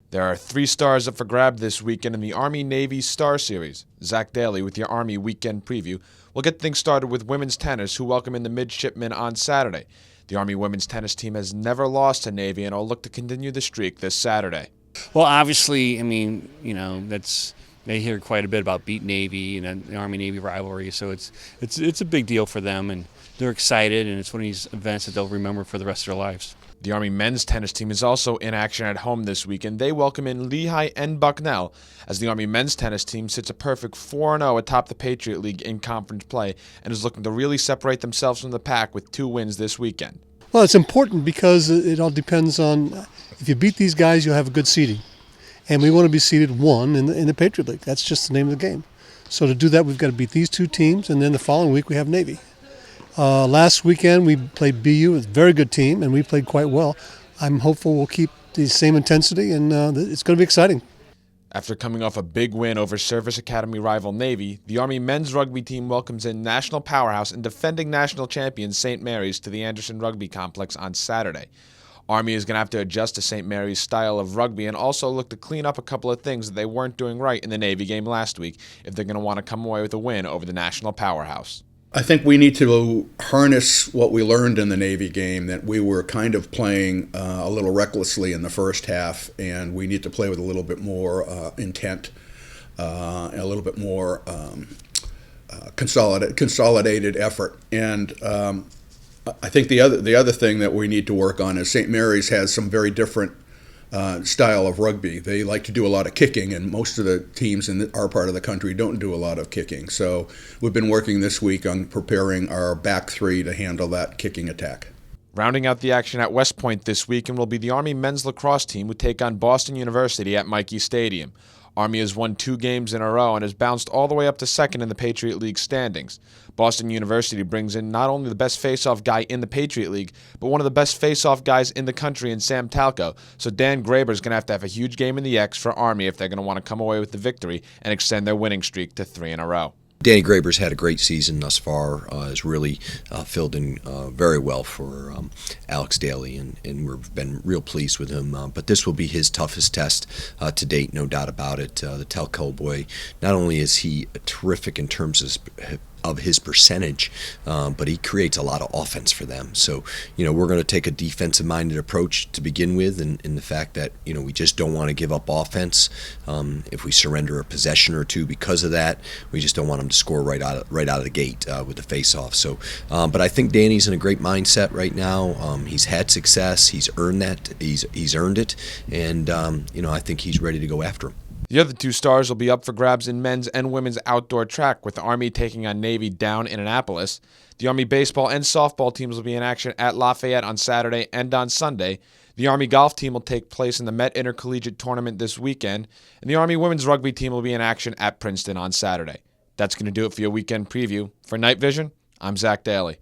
There are 3 stars up for grab this weekend in the Army-Navy Star Series. Zach Daly with your Army weekend preview. We'll get things started with women's tennis, who welcome in the midshipmen on Saturday. The Army women's tennis team has never lost to Navy and will look to continue the streak this Saturday. Well, obviously, they hear quite a bit about beat Navy and the Army-Navy rivalry, so it's a big deal for them, and they're excited, and it's one of these events that they'll remember for the rest of their lives. The Army men's tennis team is also in action at home this weekend. They welcome in Lehigh and Bucknell as the Army men's tennis team sits a perfect 4-0 atop the Patriot League in conference play and is looking to really separate themselves from the pack with 2 wins this weekend. Well, it's important because it all depends on if you beat these guys, you'll have a good seeding. And we want to be seeded 1 in the Patriot League. That's just the name of the game. So to do that, we've got to beat these 2 teams, and then the following week we have Navy. Last weekend we played BU, it's a very good team, and we played quite well. I'm hopeful we'll keep the same intensity, and it's going to be exciting. After coming off a big win over Service Academy rival Navy, the Army men's rugby team welcomes in national powerhouse and defending national champion St. Mary's to the Anderson Rugby Complex on Saturday. Army is going to have to adjust to St. Mary's style of rugby and also look to clean up a couple of things that they weren't doing right in the Navy game last week if they're going to want to come away with a win over the national powerhouse. I think we need to harness what we learned in the Navy game, that we were kind of playing a little recklessly in the first half, and we need to play with a little bit more intent, and a little bit more consolidated effort. And I think the other thing that we need to work on is St. Mary's has some very different style of rugby. They like to do a lot of kicking, and most of the teams in our part of the country don't do a lot of kicking. So we've been working this week on preparing our back 3 to handle that kicking attack. Rounding out the action at West Point this weekend will be the Army men's lacrosse team, who take on Boston University at Michie Stadium. Army has won 2 games in a row and has bounced all the way up to second in the Patriot League standings. Boston University brings in not only the best face-off guy in the Patriot League, but one of the best face-off guys in the country in Sam Talco. So Dan Graber's going to have a huge game in the X for Army if they're going to want to come away with the victory and extend their winning streak to 3 in a row. Danny Graber's had a great season thus far, has really filled in very well for Alex Daly, and we've been real pleased with him. But this will be his toughest test to date, no doubt about it. The Telco boy, not only is he terrific in terms of his percentage, but he creates a lot of offense for them. So, we're going to take a defensive-minded approach to begin with, and in the fact that, we just don't want to give up offense. If we surrender a possession or 2 because of that, we just don't want them to score right out of the gate with the face-off. So, but I think Danny's in a great mindset right now. He's had success. He's earned that. He's earned it, and I think he's ready to go after him. The other 2 stars will be up for grabs in men's and women's outdoor track, with the Army taking on Navy down in Annapolis. The Army baseball and softball teams will be in action at Lafayette on Saturday and on Sunday. The Army golf team will take place in the Met Intercollegiate Tournament this weekend, and the Army women's rugby team will be in action at Princeton on Saturday. That's going to do it for your weekend preview. For Night Vision, I'm Zach Daly.